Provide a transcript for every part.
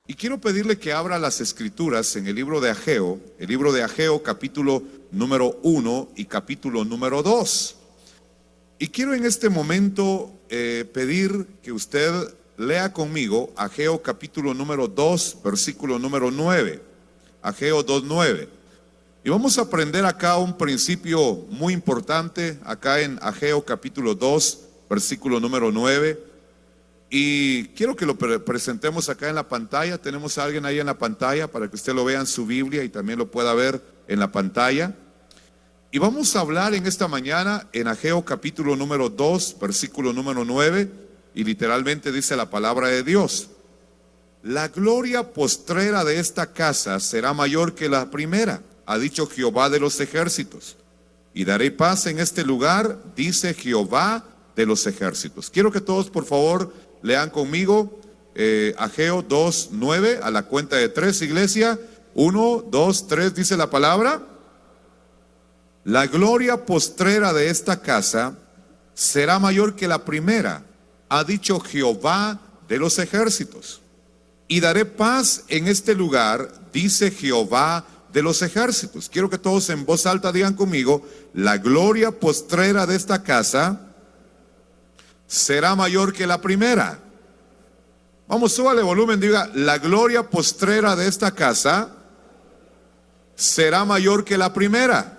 Y quiero pedirle que abra las escrituras en el libro de Ageo capítulo número 1 y capítulo número 2. Y quiero en este momento pedir que usted lea conmigo Ageo capítulo número 2, versículo número 9. Ageo 2:9. Y vamos a aprender acá un principio muy importante, acá en Ageo capítulo 2, versículo número 9. Y quiero que lo presentemos acá en la pantalla. Tenemos a alguien ahí en la pantalla para que usted lo vea en su Biblia y también lo pueda ver en la pantalla. Y vamos a hablar en esta mañana en Ageo capítulo número 2, versículo número 9. Y literalmente dice la palabra de Dios: la gloria postrera de esta casa será mayor que la primera, ha dicho Jehová de los ejércitos. Y daré paz en este lugar, dice Jehová de los ejércitos. Quiero que todos por favor lean conmigo Ageo 2:9 a la cuenta de 3, iglesia. 1, 2, 3, dice la palabra: la gloria postrera de esta casa será mayor que la primera, ha dicho Jehová de los ejércitos. Y daré paz en este lugar, dice Jehová de los ejércitos. Quiero que todos en voz alta digan conmigo: la gloria postrera de esta casa será mayor que la primera. Vamos, súbale volumen, diga: la gloria postrera de esta casa será mayor que la primera.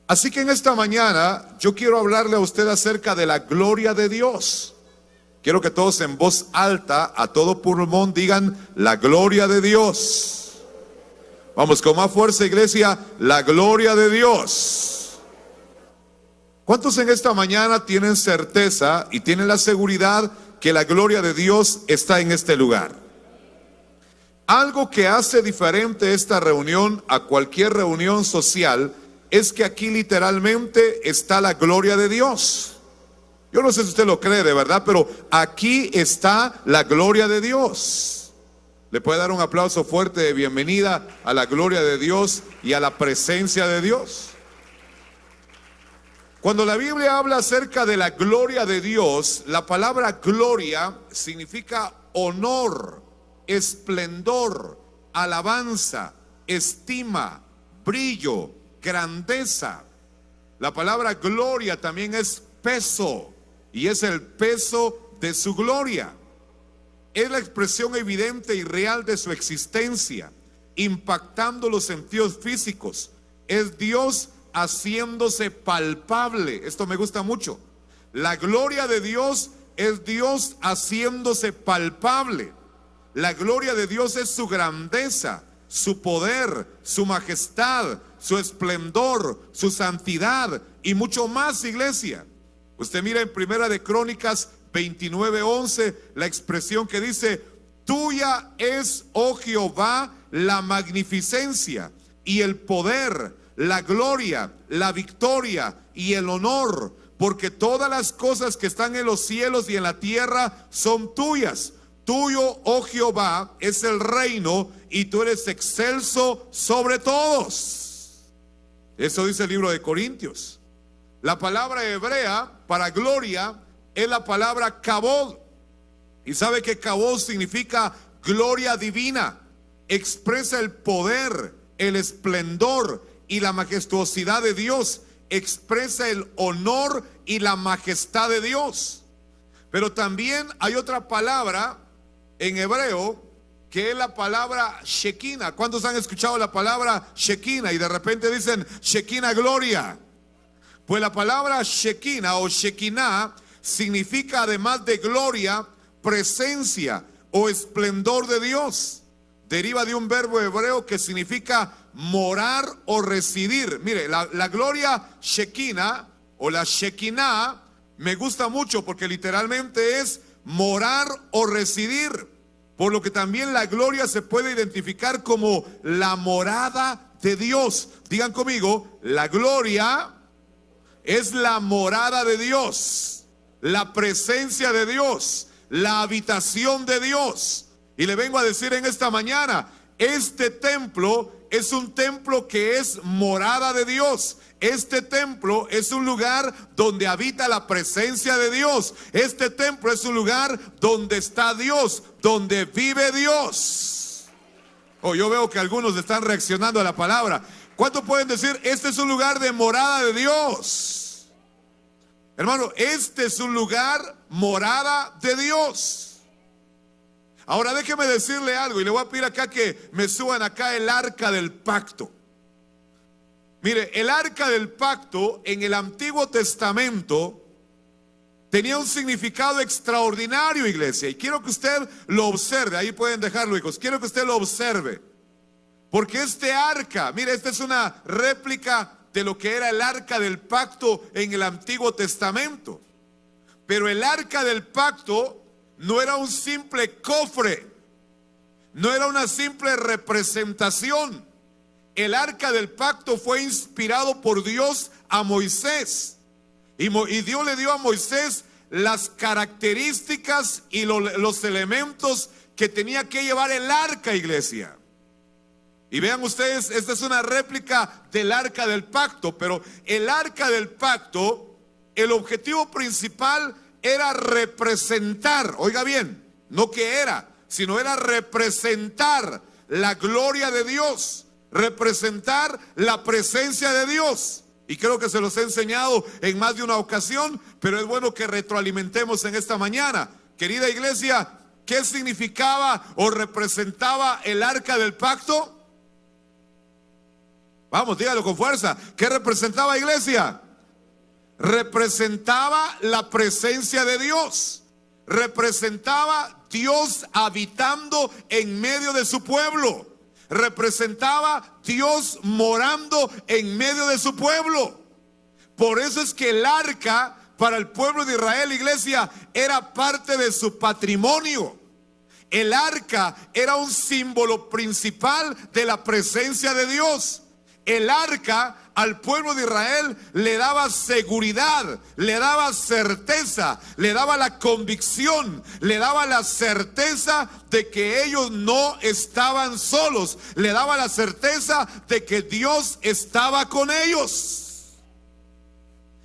Así que en esta mañana yo quiero hablarle a usted acerca de la gloria de Dios. Quiero que todos en voz alta, a todo pulmón, digan: la gloria de Dios. Vamos, con más fuerza, iglesia: la gloria de Dios. ¿Cuántos en esta mañana tienen certeza y tienen la seguridad que la gloria de Dios está en este lugar? Algo que hace diferente esta reunión a cualquier reunión social es que aquí literalmente está la gloria de Dios. Yo no sé si usted lo cree de verdad, pero aquí está la gloria de Dios. ¿Le puede dar un aplauso fuerte de bienvenida a la gloria de Dios y a la presencia de Dios? Cuando la Biblia habla acerca de la gloria de Dios, la palabra gloria significa honor, esplendor, alabanza, estima, brillo, grandeza. La palabra gloria también es peso, y es el peso de su gloria. Es la expresión evidente y real de su existencia, impactando los sentidos físicos. Es Dios haciéndose palpable. Esto me gusta mucho. La gloria de Dios es Dios haciéndose palpable. La gloria de Dios es su grandeza, su poder, su majestad, su esplendor, su santidad y mucho más, iglesia. Usted mira en Primera de Crónicas 29:11 la expresión que dice: tuya es, oh Jehová, la magnificencia y el poder, la gloria, la victoria y el honor, porque todas las cosas que están en los cielos y en la tierra son tuyas. Tuyo, oh Jehová, es el reino y tú eres excelso sobre todos. Eso dice el libro de Corintios. La palabra hebrea para gloria es la palabra kabod. Y sabe que kabod significa gloria divina. Expresa el poder, el esplendor y la majestuosidad de Dios. Expresa el honor y la majestad de Dios. Pero también hay otra palabra en hebreo que es la palabra Shekinah. ¿Cuántos han escuchado la palabra Shekinah y de repente dicen Shekinah gloria? Pues la palabra Shekinah o Shekinah significa, además de gloria, presencia o esplendor de Dios. Deriva de un verbo hebreo que significa morar o residir. Mire, la gloria Shekinah o la Shekinah me gusta mucho porque literalmente es morar o residir. Por lo que también la gloria se puede identificar como la morada de Dios. Digan conmigo: la gloria es la morada de Dios, la presencia de Dios, la habitación de Dios. Y le vengo a decir en esta mañana: este templo es un templo que es morada de Dios. Este templo es un lugar donde habita la presencia de Dios. Este templo es un lugar donde está Dios, donde vive Dios. Oh, yo veo que algunos están reaccionando a la palabra. ¿Cuántos pueden decir, este es un lugar de morada de Dios? Hermano, este es un lugar morada de Dios. Ahora déjeme decirle algo y le voy a pedir acá que me suban acá el arca del pacto. Mire, el arca del pacto en el Antiguo Testamento tenía un significado extraordinario, iglesia. Y quiero que usted lo observe. Ahí pueden dejarlo, hijos. Quiero que usted lo observe. Porque este arca, mire, esta es una réplica de lo que era el arca del pacto en el Antiguo Testamento. Pero el arca del pacto no era un simple cofre. No era una simple representación. El arca del pacto fue inspirado por Dios a Moisés. Y Dios le dio a Moisés las características y los elementos que tenía que llevar el arca, iglesia. Y vean ustedes, esta es una réplica del arca del pacto. Pero el arca del pacto, el objetivo principal era representar, oiga bien, no que era, sino era representar la gloria de Dios. Representar la presencia de Dios. Y creo que se los he enseñado en más de una ocasión, pero es bueno que retroalimentemos en esta mañana. Querida iglesia, ¿qué significaba o representaba el arca del pacto? Vamos, dígalo con fuerza. ¿Qué representaba, iglesia? Representaba la presencia de Dios. Representaba Dios habitando en medio de su pueblo. Representaba Dios morando en medio de su pueblo. Por eso es que el arca para el pueblo de Israel, iglesia, era parte de su patrimonio. El arca era un símbolo principal de la presencia de Dios. El arca al pueblo de Israel le daba seguridad, le daba certeza, le daba la convicción, le daba la certeza de que ellos no estaban solos, le daba la certeza de que Dios estaba con ellos.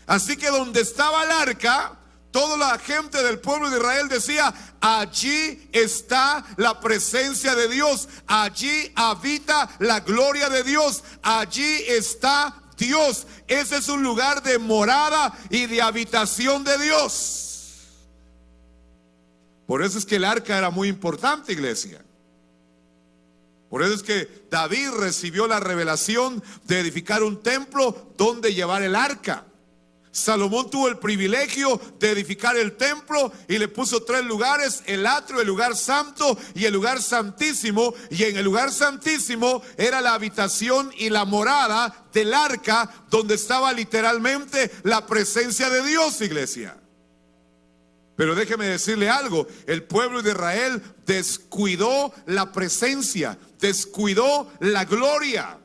Así que donde estaba el arca, toda la gente del pueblo de Israel decía, allí está la presencia de Dios, allí habita la gloria de Dios, allí está Dios. Ese es un lugar de morada y de habitación de Dios. Por eso es que el arca era muy importante, iglesia. Por eso es que David recibió la revelación de edificar un templo donde llevar el arca. Salomón tuvo el privilegio de edificar el templo y le puso 3 lugares: el atrio, el lugar santo y el lugar santísimo. Y en el lugar santísimo era la habitación y la morada del arca, donde estaba literalmente la presencia de Dios, iglesia. Pero déjeme decirle algo, el pueblo de Israel descuidó la presencia, descuidó la gloria.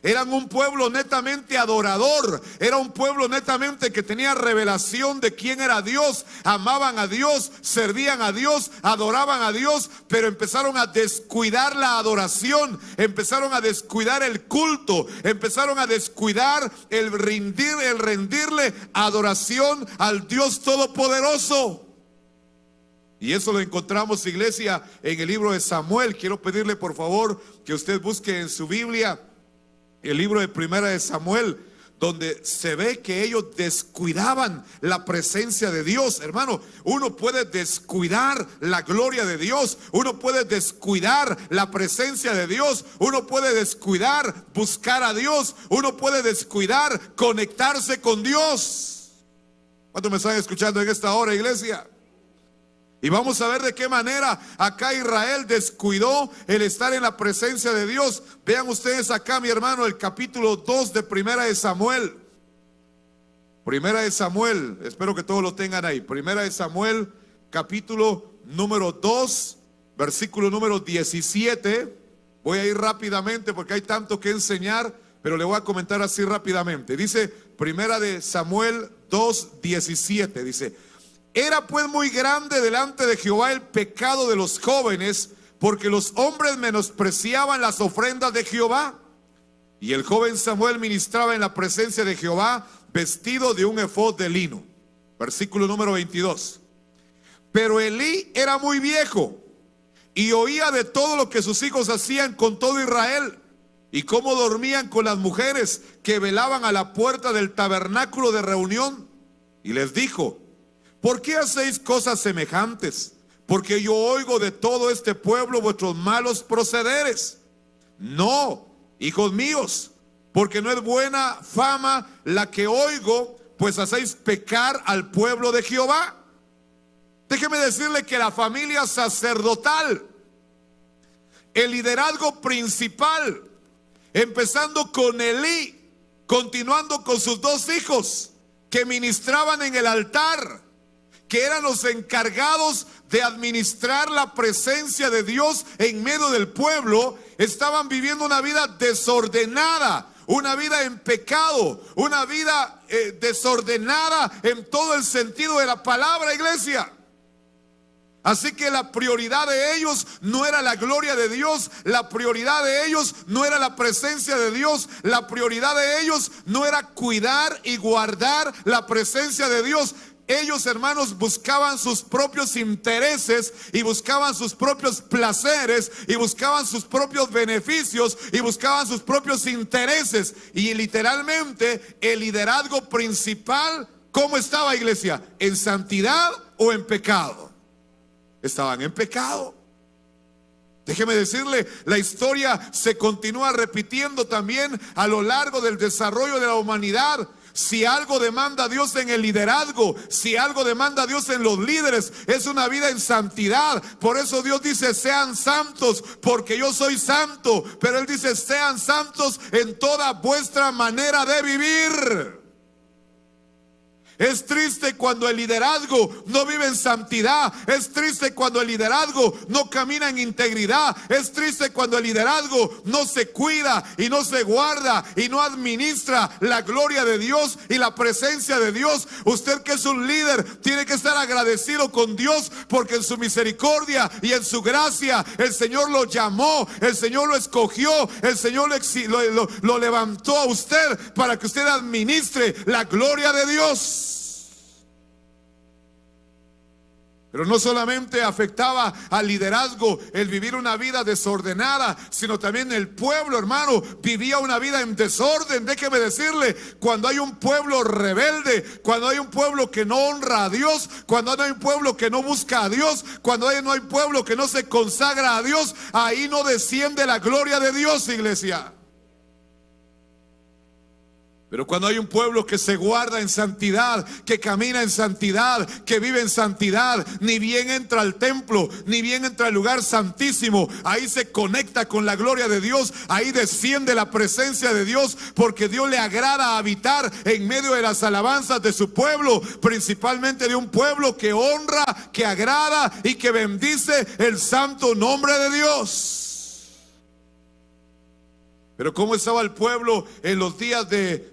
Eran un pueblo netamente adorador, era un pueblo netamente que tenía revelación de quién era Dios, amaban a Dios, servían a Dios, adoraban a Dios, pero empezaron a descuidar la adoración, empezaron a descuidar el culto, empezaron a descuidar el rendirle adoración al Dios Todopoderoso. Y eso lo encontramos, iglesia, en el libro de Samuel. Quiero pedirle por favor que usted busque en su Biblia el libro de Primera de Samuel, donde se ve que ellos descuidaban la presencia de Dios. Hermano, uno puede descuidar la gloria de Dios, uno puede descuidar la presencia de Dios, uno puede descuidar buscar a Dios, uno puede descuidar conectarse con Dios. ¿Cuántos me están escuchando en esta hora, iglesia? Y vamos a ver de qué manera acá Israel descuidó el estar en la presencia de Dios. Vean ustedes acá, mi hermano, el capítulo 2 de Primera de Samuel. Primera de Samuel, espero que todos lo tengan ahí. Primera de Samuel, capítulo número 2, versículo número 17. Voy a ir rápidamente porque hay tanto que enseñar, pero le voy a comentar así rápidamente. Dice Primera de Samuel 2, 17, dice: era pues muy grande delante de Jehová el pecado de los jóvenes porque los hombres menospreciaban las ofrendas de Jehová. Y el joven Samuel ministraba en la presencia de Jehová vestido de un efod de lino. Versículo número 22. Pero Elí era muy viejo y oía de todo lo que sus hijos hacían con todo Israel, y cómo dormían con las mujeres que velaban a la puerta del tabernáculo de reunión. Y les dijo: ¿por qué hacéis cosas semejantes? Porque yo oigo de todo este pueblo vuestros malos procederes. No, hijos míos, porque no es buena fama la que oigo, pues hacéis pecar al pueblo de Jehová. Déjeme decirle que la familia sacerdotal, el liderazgo principal, empezando con Elí, continuando con sus dos hijos que ministraban en el altar, que eran los encargados de administrar la presencia de Dios en medio del pueblo, estaban viviendo una vida desordenada, una vida en pecado, una vida desordenada en todo el sentido de la palabra, iglesia. Así que la prioridad de ellos no era la gloria de Dios, la prioridad de ellos no era la presencia de Dios, la prioridad de ellos no era cuidar y guardar la presencia de Dios. Ellos, hermanos, buscaban sus propios intereses y buscaban sus propios placeres y buscaban sus propios beneficios y buscaban sus propios intereses. Y literalmente el liderazgo principal, ¿cómo estaba, iglesia? ¿En santidad o en pecado? Estaban en pecado. Déjeme decirle, la historia se continúa repitiendo también a lo largo del desarrollo de la humanidad. Si algo demanda Dios en el liderazgo, si algo demanda Dios en los líderes, es una vida en santidad. Por eso Dios dice: sean santos, porque yo soy santo. Pero Él dice: sean santos en toda vuestra manera de vivir. Es triste cuando el liderazgo no vive en santidad. Es triste cuando el liderazgo no camina en integridad. Es triste cuando el liderazgo no se cuida y no se guarda y no administra la gloria de Dios y la presencia de Dios. Usted, que es un líder, tiene que estar agradecido con Dios, porque en su misericordia y en su gracia el Señor lo llamó, el Señor lo escogió, el Señor lo levantó a usted para que usted administre la gloria de Dios. Pero no solamente afectaba al liderazgo el vivir una vida desordenada, sino también el pueblo, hermano, vivía una vida en desorden. Déjeme decirle, cuando hay un pueblo rebelde, cuando hay un pueblo que no honra a Dios, cuando hay un pueblo que no busca a Dios, cuando no hay un pueblo que no se consagra a Dios, ahí no desciende la gloria de Dios, iglesia. Pero cuando hay un pueblo que se guarda en santidad, que camina en santidad, que vive en santidad, ni bien entra al templo, ni bien entra al lugar santísimo, ahí se conecta con la gloria de Dios, ahí desciende la presencia de Dios, porque Dios le agrada habitar en medio de las alabanzas de su pueblo, principalmente de un pueblo que honra, que agrada y que bendice el santo nombre de Dios. Pero ¿cómo estaba el pueblo en los días de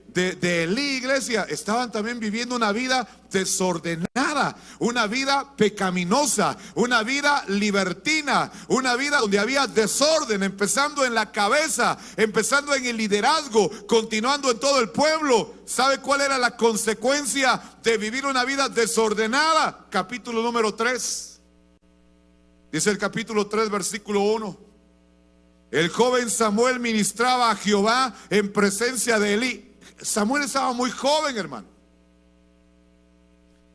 Elí, iglesia? Estaban también viviendo una vida desordenada, una vida pecaminosa, una vida libertina, una vida donde había desorden, empezando en la cabeza, empezando en el liderazgo, continuando en todo el pueblo. ¿Sabe cuál era la consecuencia de vivir una vida desordenada? Capítulo número 3. Dice el capítulo 3, versículo 1. El joven Samuel ministraba a Jehová en presencia de Elí. Samuel estaba muy joven, hermano.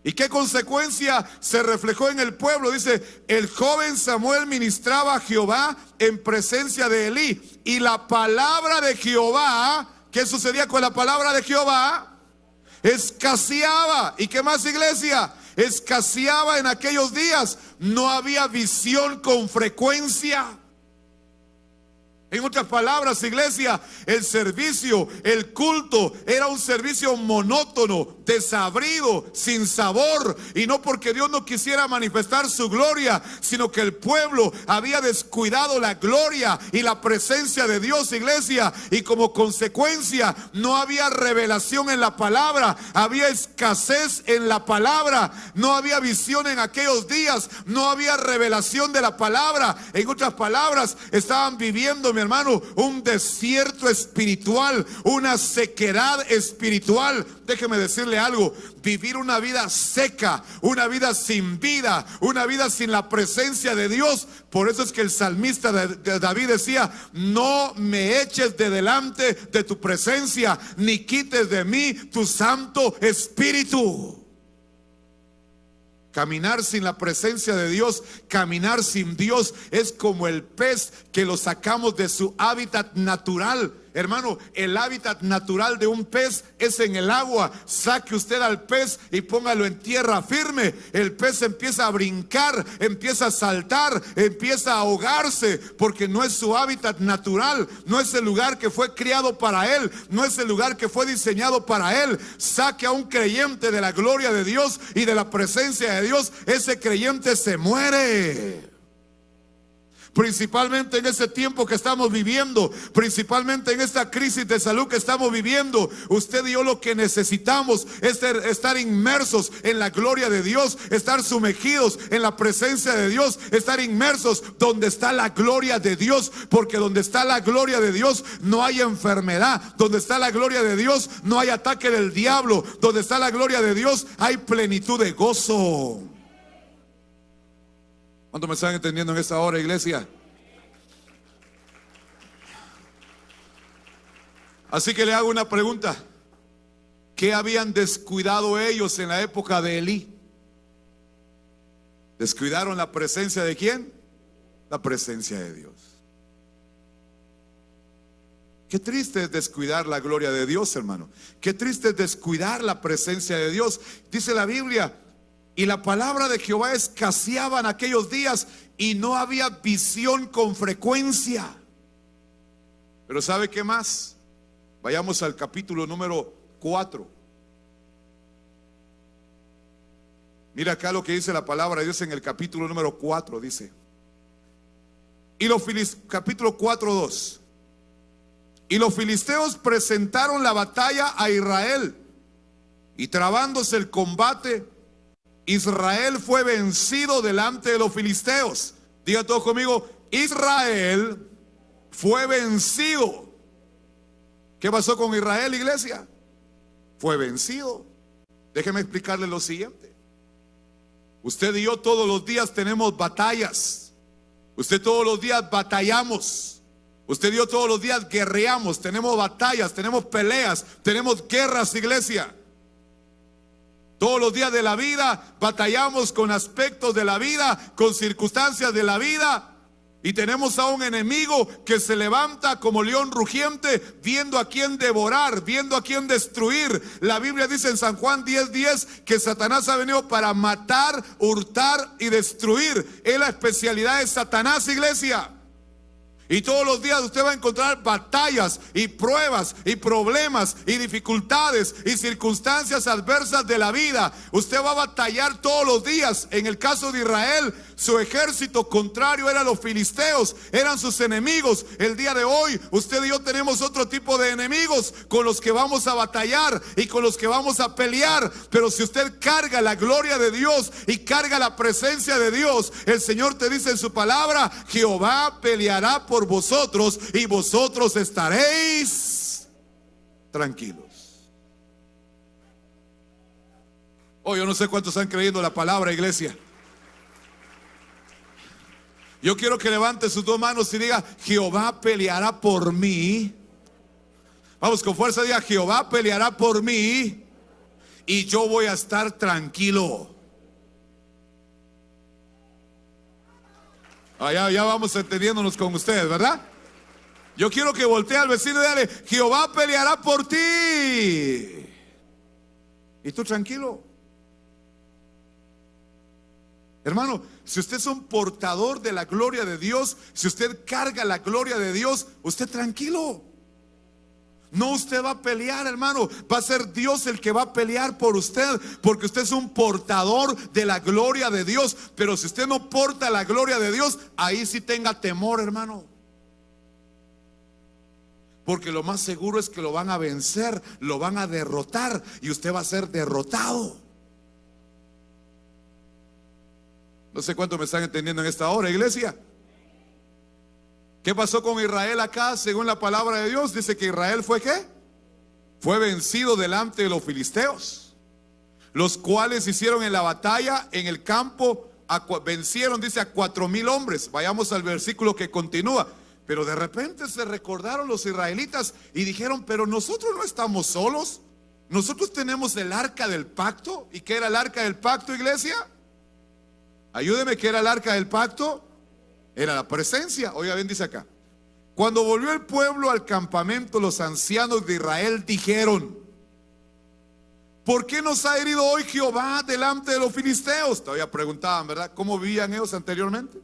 ¿Y qué consecuencia se reflejó en el pueblo? Dice: el joven Samuel ministraba a Jehová en presencia de Elí. Y la palabra de Jehová, ¿qué sucedía con la palabra de Jehová? Escaseaba. ¿Y qué más, iglesia? Escaseaba en aquellos días. No había visión con frecuencia. En otras palabras, iglesia, el servicio, el culto era un servicio monótono, desabrido, sin sabor, y no porque Dios no quisiera manifestar su gloria, sino que el pueblo había descuidado la gloria y la presencia de Dios, iglesia, y como consecuencia no había revelación en la palabra, había escasez en la palabra, no había visión en aquellos días, no había revelación de la palabra. En otras palabras, estaban viviendo, mi hermano, un desierto espiritual, una sequedad espiritual. Déjeme decirle algo: vivir una vida seca, una vida sin vida, una vida sin la presencia de Dios. Por eso es que el salmista de David decía: no me eches de delante de tu presencia, ni quites de mí tu Santo Espíritu. Caminar sin la presencia de Dios, caminar sin Dios, es como el pez que lo sacamos de su hábitat natural. Hermano, el hábitat natural de un pez es en el agua. Saque usted al pez y póngalo en tierra firme. El pez empieza a brincar, empieza a saltar, empieza a ahogarse, porque no es su hábitat natural, no es el lugar que fue criado para él, no es el lugar que fue diseñado para él. Saque a un creyente de la gloria de Dios y de la presencia de Dios, ese creyente se muere. Principalmente en ese tiempo que estamos viviendo, principalmente en esta crisis de salud que estamos viviendo, usted y yo lo que necesitamos es estar inmersos en la gloria de Dios, estar sumergidos en la presencia de Dios, estar inmersos donde está la gloria de Dios, porque donde está la gloria de Dios no hay enfermedad, donde está la gloria de Dios no hay ataque del diablo, donde está la gloria de Dios hay plenitud de gozo. ¿Cuántos me están entendiendo en esta hora, iglesia? Así que le hago una pregunta: ¿qué habían descuidado ellos en la época de Elí? ¿Descuidaron la presencia de quién? La presencia de Dios. Qué triste es descuidar la gloria de Dios, hermano. Qué triste es descuidar la presencia de Dios. Dice la Biblia: y la palabra de Jehová escaseaba en aquellos días, y no había visión con frecuencia. Pero ¿sabe qué más? Vayamos al capítulo número 4. Mira acá lo que dice la palabra de Dios en el capítulo número 4. Dice: capítulo 4:2. Y los filisteos presentaron la batalla a Israel, y trabándose el combate, Israel fue vencido delante de los filisteos. Diga todo conmigo: Israel fue vencido. ¿Qué pasó con Israel, iglesia? Fue vencido. Déjeme explicarle lo siguiente. Usted y yo todos los días tenemos batallas. Usted todos los días batallamos. Usted y yo todos los días guerreamos. Tenemos batallas, tenemos peleas, tenemos guerras, iglesia. Todos los días de la vida batallamos con aspectos de la vida, con circunstancias de la vida. Y tenemos a un enemigo que se levanta como león rugiente, viendo a quién devorar, viendo a quién destruir. La Biblia dice en San Juan 10:10 que Satanás ha venido para matar, hurtar y destruir. Es la especialidad de Satanás, iglesia. Y todos los días usted va a encontrar batallas y pruebas y problemas y dificultades y circunstancias adversas de la vida. Usted va a batallar todos los días. En el caso de Israel, su ejército contrario eran los filisteos, eran sus enemigos. El día de hoy usted y yo tenemos otro tipo de enemigos con los que vamos a batallar y con los que vamos a pelear. Pero si usted carga la gloria de Dios y carga la presencia de Dios, el Señor te dice en su palabra: Jehová peleará por vosotros y vosotros estaréis tranquilos. Oh, yo no sé cuántos están creyendo la palabra, iglesia. Yo quiero que levante sus dos manos y diga: Jehová peleará por mí. Vamos con fuerza, diga: Jehová peleará por mí y yo voy a estar tranquilo. Ya vamos entendiéndonos con ustedes, ¿verdad? Yo quiero que voltee al vecino y dale: Jehová peleará por ti. Y tú tranquilo. Hermano, si usted es un portador de la gloria de Dios, si usted carga la gloria de Dios, usted tranquilo. No usted va a pelear, hermano. Va a ser Dios el que va a pelear por usted, porque usted es un portador de la gloria de Dios. Pero si usted no porta la gloria de Dios, ahí sí tenga temor, hermano. Porque lo más seguro es que lo van a vencer, lo van a derrotar y usted va a ser derrotado. No sé cuánto me están entendiendo en esta hora, iglesia. ¿Qué pasó con Israel acá? Según la palabra de Dios, dice que Israel fue ¿qué? Fue vencido delante de los filisteos, los cuales hicieron en la batalla, en el campo, vencieron, dice, a 4,000 hombres. Vayamos al versículo que continúa. Pero de repente se recordaron los israelitas y dijeron, pero nosotros no estamos solos. Nosotros tenemos el arca del pacto. ¿Y qué era el arca del pacto, iglesia? Ayúdeme, ¿qué era el arca del pacto? Era la presencia. Oiga bien, dice acá: cuando volvió el pueblo al campamento, los ancianos de Israel dijeron, ¿por qué nos ha herido hoy Jehová delante de los filisteos? Todavía preguntaban, ¿verdad? ¿Cómo vivían ellos anteriormente?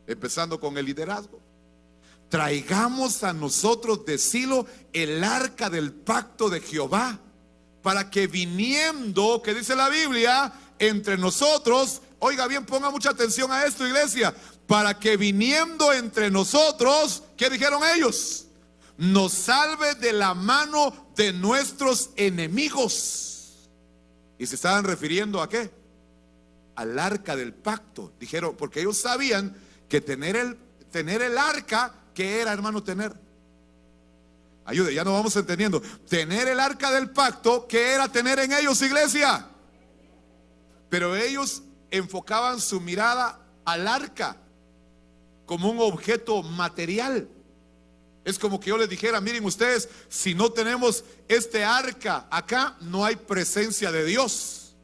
Empezando con el liderazgo. Traigamos a nosotros de Silo el arca del pacto de Jehová, para que viniendo, que dice la Biblia, entre nosotros, oiga bien, ponga mucha atención a esto, iglesia, para que viniendo entre nosotros, ¿qué dijeron ellos? Nos salve de la mano de nuestros enemigos. Y se estaban refiriendo ¿a qué? Al arca del pacto. Dijeron, porque ellos sabían que tener el arca, ¿qué era, hermano, tener? Ayude, ya nos vamos entendiendo. Tener el arca del pacto, ¿qué era tener en ellos, iglesia? Pero ellos enfocaban su mirada al arca como un objeto material. Es como que yo les dijera, miren ustedes, si no tenemos este arca acá, no hay presencia de Dios.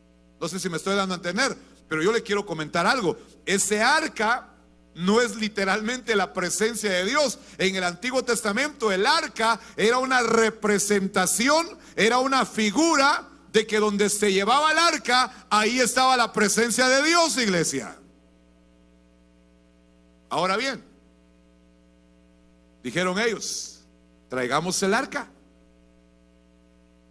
No sé si me estoy dando a entender, pero yo le quiero comentar algo. Ese arca no es literalmente la presencia de Dios. En el Antiguo Testamento el arca era una representación, era una figura de que donde se llevaba el arca, ahí estaba la presencia de Dios, iglesia. Ahora bien, dijeron ellos, traigamos el arca,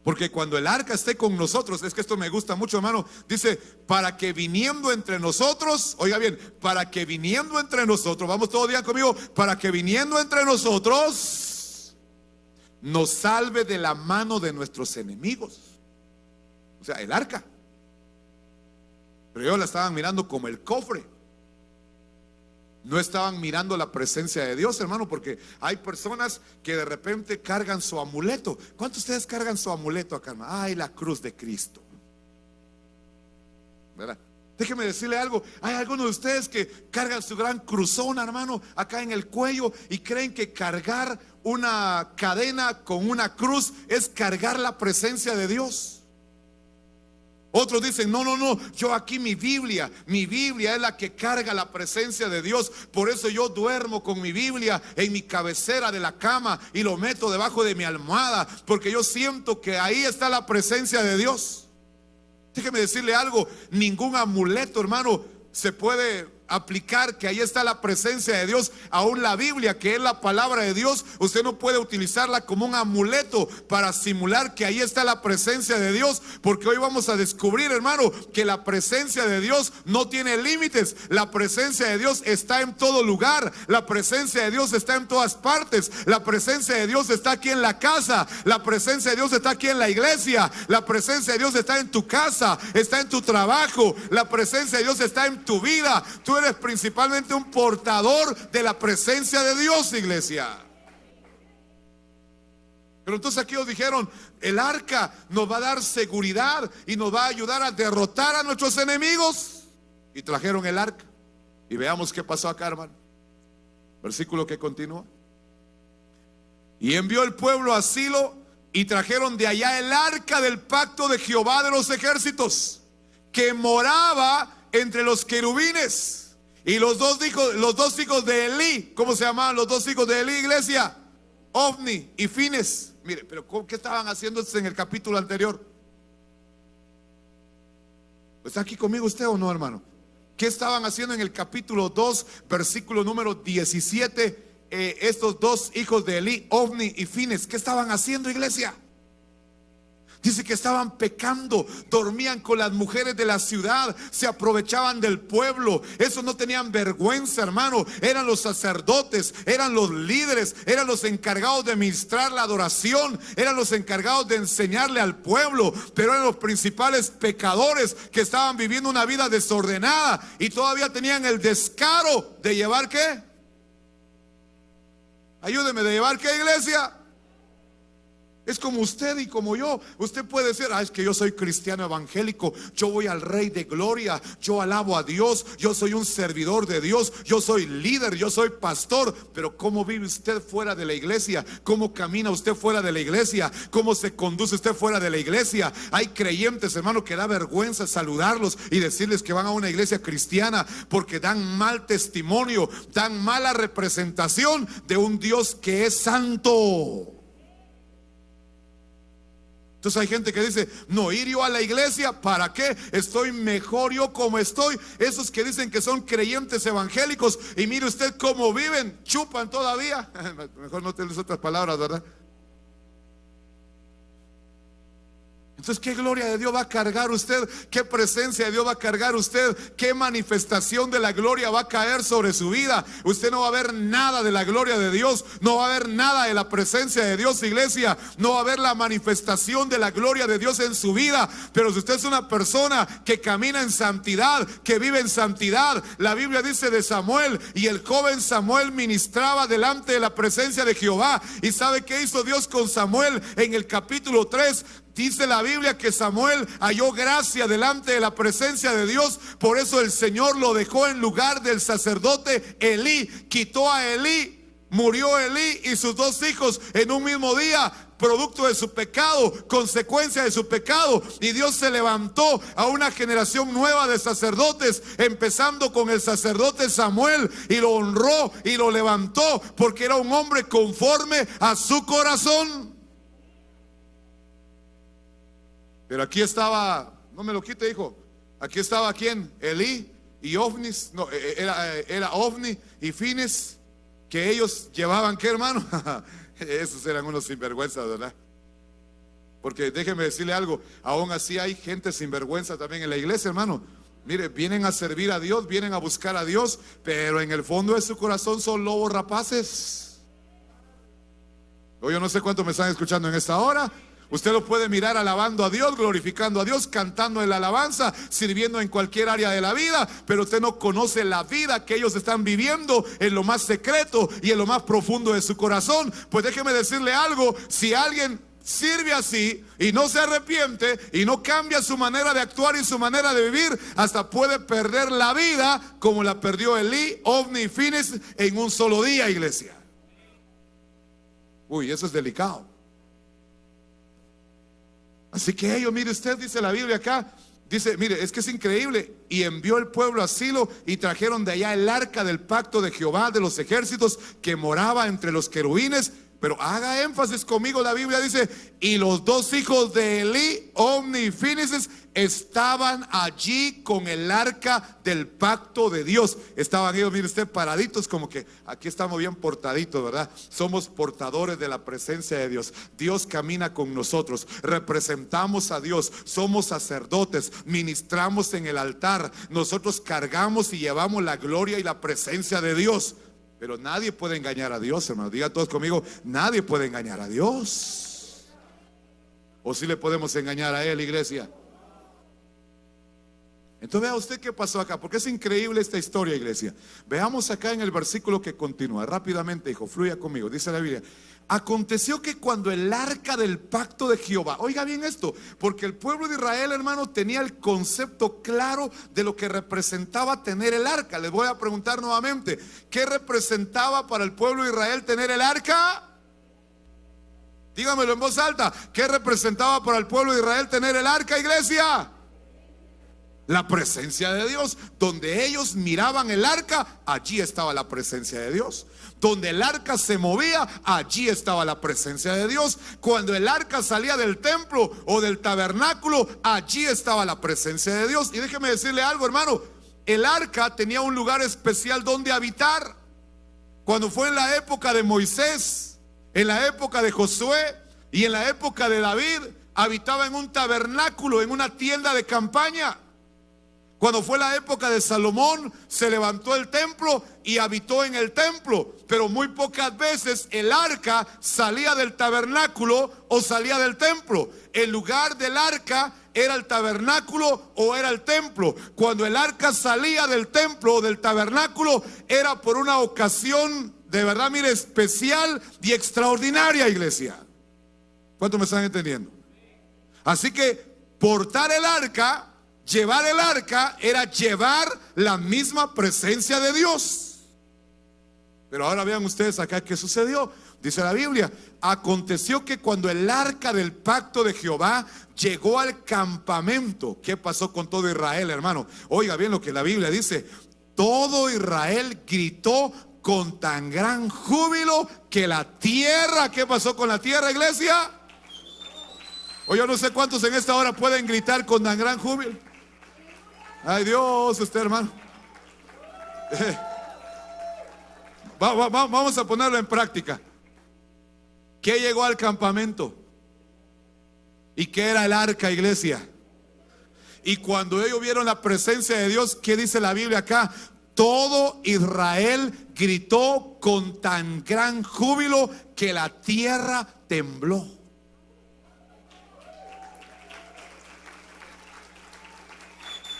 porque cuando el arca esté con nosotros, es que esto me gusta mucho, hermano, dice, para que viniendo entre nosotros, oiga bien, para que viniendo entre nosotros, vamos todo día conmigo, para que viniendo entre nosotros, nos salve de la mano de nuestros enemigos. O sea, el arca. Pero ellos la estaban mirando como el cofre. No estaban mirando la presencia de Dios, hermano, porque hay personas que de repente cargan su amuleto. ¿Cuántos de ustedes cargan su amuleto acá, hermano? Ay, la cruz de Cristo, ¿verdad? Déjeme decirle algo. Hay algunos de ustedes que cargan su gran cruzona, hermano, acá en el cuello, y creen que cargar una cadena con una cruz es cargar la presencia de Dios. Otros dicen, no, yo aquí mi Biblia es la que carga la presencia de Dios. Por eso yo duermo con mi Biblia en mi cabecera de la cama y lo meto debajo de mi almohada, porque yo siento que ahí está la presencia de Dios. Déjeme decirle algo, ningún amuleto, hermano, se puede aplicar que ahí está la presencia de Dios. Aún la Biblia, que es la palabra de Dios, usted no puede utilizarla como un amuleto para simular que ahí está la presencia de Dios, porque hoy vamos a descubrir, hermano, que la presencia de Dios no tiene límites. La presencia de Dios está en todo lugar. La presencia de Dios está en todas partes. La presencia de Dios está aquí en la casa. La presencia de Dios está aquí en la iglesia. La presencia de Dios está en tu casa, está en tu trabajo. La presencia de Dios está en tu vida. Tú eres principalmente un portador de la presencia de Dios, iglesia. Pero entonces aquí ellos dijeron, el arca nos va a dar seguridad y nos va a ayudar a derrotar a nuestros enemigos. Y trajeron el arca. Y veamos qué pasó acá, hermano. Versículo que continúa. Y envió el pueblo a Silo y trajeron de allá el arca del pacto de Jehová de los ejércitos, que moraba entre los querubines. Y los dos hijos de Elí, ¿cómo se llamaban los dos hijos de Elí, iglesia? Ofni y Fines. Mire, pero ¿qué estaban haciendo en el capítulo anterior? ¿Está aquí conmigo usted o no, hermano? ¿Qué estaban haciendo en el capítulo 2, versículo número 17 estos dos hijos de Elí, Ofni y Fines, ¿qué estaban haciendo, iglesia? Dice que estaban pecando, dormían con las mujeres de la ciudad, se aprovechaban del pueblo. Esos no tenían vergüenza, hermano. Eran los sacerdotes, eran los líderes, eran los encargados de ministrar la adoración, eran los encargados de enseñarle al pueblo, pero eran los principales pecadores que estaban viviendo una vida desordenada y todavía tenían el descaro de llevar ¿qué? Ayúdeme, ¿de llevar qué, iglesia? Es como usted y como yo. Usted puede decir, es que yo soy cristiano evangélico, yo voy al Rey de Gloria, yo alabo a Dios, yo soy un servidor de Dios, yo soy líder, yo soy pastor. Pero ¿cómo vive usted fuera de la iglesia? ¿Cómo camina usted fuera de la iglesia? ¿Cómo se conduce usted fuera de la iglesia? Hay creyentes, hermano, que da vergüenza saludarlos y decirles que van a una iglesia cristiana, porque dan mal testimonio, dan mala representación de un Dios que es santo. Entonces hay gente que dice, no ir yo a la iglesia, ¿para qué? Estoy mejor yo como estoy. Esos que dicen que son creyentes evangélicos y mire usted cómo viven, chupan todavía. Mejor no tenés otras palabras, ¿verdad? Entonces, ¿qué gloria de Dios va a cargar usted? ¿Qué presencia de Dios va a cargar usted? ¿Qué manifestación de la gloria va a caer sobre su vida? Usted no va a ver nada de la gloria de Dios, no va a ver nada de la presencia de Dios, iglesia. No va a ver la manifestación de la gloria de Dios en su vida. Pero si usted es una persona que camina en santidad, que vive en santidad, la Biblia dice de Samuel, y el joven Samuel ministraba delante de la presencia de Jehová. ¿Y sabe qué hizo Dios con Samuel en el capítulo 3? Dice la Biblia que Samuel halló gracia delante de la presencia de Dios. Por eso el Señor lo dejó en lugar del sacerdote Elí. Quitó a Elí, murió Elí y sus dos hijos en un mismo día, producto de su pecado, consecuencia de su pecado. Y Dios se levantó a una generación nueva de sacerdotes, empezando con el sacerdote Samuel, y lo honró y lo levantó porque era un hombre conforme a su corazón. Pero aquí estaba, no me lo quite, hijo. Aquí estaba ¿quién? Elí y Ofni. No, era Ofni y Fines, que ellos llevaban ¿qué, hermano? Esos eran unos sinvergüenzas, ¿verdad? Porque déjeme decirle algo, aún así hay gente sinvergüenza también en la iglesia, hermano. Mire, vienen a servir a Dios, vienen a buscar a Dios, pero en el fondo de su corazón son lobos rapaces. Hoy yo no sé cuántos me están escuchando en esta hora. Usted lo puede mirar alabando a Dios, glorificando a Dios, cantando en la alabanza, sirviendo en cualquier área de la vida, pero usted no conoce la vida que ellos están viviendo en lo más secreto y en lo más profundo de su corazón. Pues déjeme decirle algo, si alguien sirve así y no se arrepiente y no cambia su manera de actuar y su manera de vivir, hasta puede perder la vida como la perdió Elí, Ofni y Fines en un solo día, iglesia. Uy, eso es delicado. Así que ellos, mire usted, dice la Biblia acá, dice, mire, es que es increíble. Y envió el pueblo a Silo y trajeron de allá el arca del pacto de Jehová de los ejércitos, que moraba entre los querubines. Pero haga énfasis conmigo, la Biblia dice, y los dos hijos de Elí, Ofni y Fines, estaban allí con el arca del pacto de Dios. Estaban ellos, mire usted, paraditos, como que aquí estamos bien portaditos, ¿verdad? Somos portadores de la presencia de Dios. Dios camina con nosotros, representamos a Dios, somos sacerdotes, ministramos en el altar, nosotros cargamos y llevamos la gloria y la presencia de Dios. Pero nadie puede engañar a Dios, hermano. Diga todos conmigo, nadie puede engañar a Dios. ¿O si le podemos engañar a Él, iglesia? Entonces vea usted qué pasó acá, porque es increíble esta historia, iglesia. Veamos acá en el versículo que continúa. Rápidamente, hijo, fluya conmigo. Dice la Biblia: aconteció que cuando el arca del pacto de Jehová, oiga bien esto, porque el pueblo de Israel, hermano, tenía el concepto claro de lo que representaba tener el arca. Les voy a preguntar nuevamente, ¿qué representaba para el pueblo de Israel tener el arca? Dígamelo en voz alta. ¿Qué representaba para el pueblo de Israel tener el arca, iglesia? La presencia de Dios. Donde ellos miraban el arca, allí estaba la presencia de Dios. Donde el arca se movía, allí estaba la presencia de Dios. Cuando el arca salía del templo o del tabernáculo, allí estaba la presencia de Dios. Y déjeme decirle algo, hermano, el arca tenía un lugar especial donde habitar. Cuando fue en la época de Moisés, en la época de Josué y en la época de David, habitaba en un tabernáculo, en una tienda de campaña. Cuando fue la época de Salomón, se levantó el templo y habitó en el templo. Pero muy pocas veces el arca salía del tabernáculo o salía del templo. El lugar del arca era el tabernáculo o era el templo. Cuando el arca salía del templo o del tabernáculo, era por una ocasión de verdad, mire, especial y extraordinaria, iglesia. ¿Cuántos me están entendiendo? Así que portar el arca, llevar el arca, era llevar la misma presencia de Dios. Pero ahora vean ustedes acá qué sucedió. Dice la Biblia: aconteció que cuando el arca del pacto de Jehová llegó al campamento. ¿Qué pasó con todo Israel, hermano? Oiga bien lo que la Biblia dice: todo Israel gritó con tan gran júbilo que la tierra, ¿qué pasó con la tierra, iglesia? O yo no sé cuántos en esta hora pueden gritar con tan gran júbilo. Ay Dios, usted, hermano. Vamos a ponerlo en práctica. ¿Qué llegó al campamento? ¿Y qué era el arca, iglesia? Y cuando ellos vieron la presencia de Dios, ¿qué dice la Biblia acá? Todo Israel gritó con tan gran júbilo que la tierra tembló.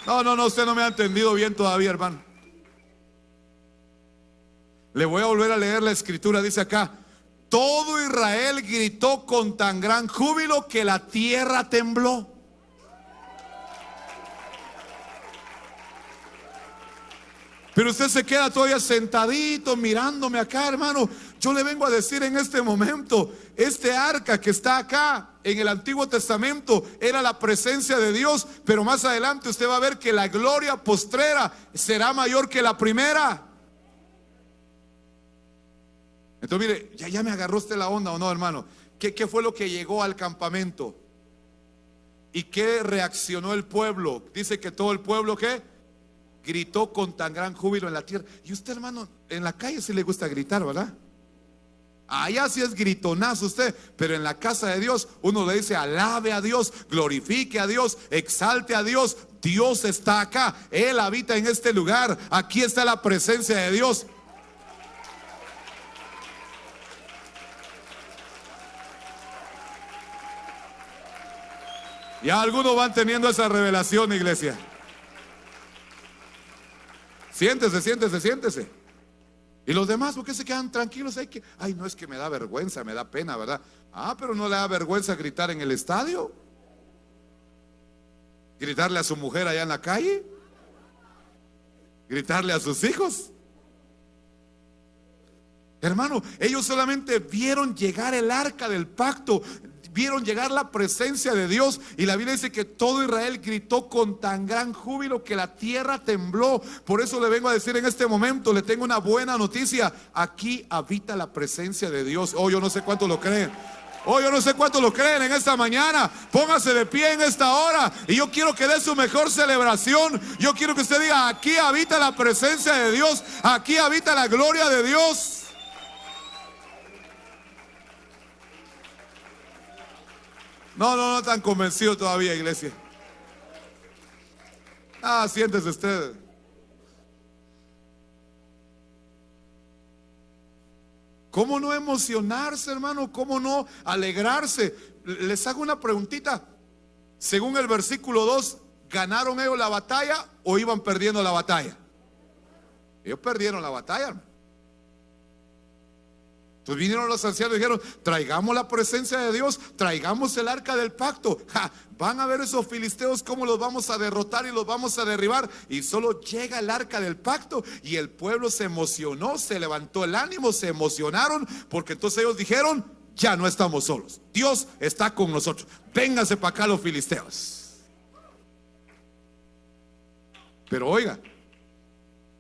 No, usted no me ha entendido bien todavía, hermano. Le voy a volver a leer la escritura. Dice acá: todo Israel gritó con tan gran júbilo que la tierra tembló. Pero usted se queda todavía sentadito mirándome acá, hermano. Yo le vengo a decir en este momento: este arca que está acá en el Antiguo Testamento era la presencia de Dios, pero más adelante usted va a ver que la gloria postrera será mayor que la primera. Entonces mire, ya me agarró usted la onda, ¿o no, hermano? ¿Qué fue lo que llegó al campamento? ¿Y qué reaccionó el pueblo? Dice que todo el pueblo, ¿qué? Gritó con tan gran júbilo en la tierra. Y usted, hermano, en la calle sí le gusta gritar, ¿verdad? Allá sí es gritonazo usted, pero en la casa de Dios uno le dice: alabe a Dios, glorifique a Dios, exalte a Dios. Dios está acá, Él habita en este lugar. Aquí está la presencia de Dios. Ya algunos van teniendo esa revelación, iglesia. Siéntese. Y los demás, ¿por qué se quedan tranquilos? Ay, no, es que me da vergüenza, me da pena, ¿verdad? Pero no le da vergüenza gritar en el estadio, gritarle a su mujer allá en la calle, gritarle a sus hijos. Hermano, ellos solamente vieron llegar el arca del pacto, vieron llegar la presencia de Dios, y la Biblia dice que todo Israel gritó con tan gran júbilo que la tierra tembló. Por eso le vengo a decir en este momento, le tengo una buena noticia: aquí habita la presencia de Dios. Yo no sé cuánto lo creen. Yo no sé cuánto lo creen en esta mañana. Póngase de pie en esta hora y yo quiero que dé su mejor celebración. Yo quiero que usted diga: aquí habita la presencia de Dios, aquí habita la gloria de Dios. No tan convencido todavía, iglesia. Siéntese usted. ¿Cómo no emocionarse, hermano? ¿Cómo no alegrarse? Les hago una preguntita. Según el versículo 2, ¿ganaron ellos la batalla o iban perdiendo la batalla? Ellos perdieron la batalla, hermano. Entonces vinieron los ancianos y dijeron: traigamos la presencia de Dios, traigamos el arca del pacto. Van a ver esos filisteos cómo los vamos a derrotar y los vamos a derribar. Y solo llega el arca del pacto y el pueblo se emocionó, se levantó el ánimo, se emocionaron, porque entonces ellos dijeron: ya no estamos solos, Dios está con nosotros, vénganse para acá los filisteos. Pero oiga,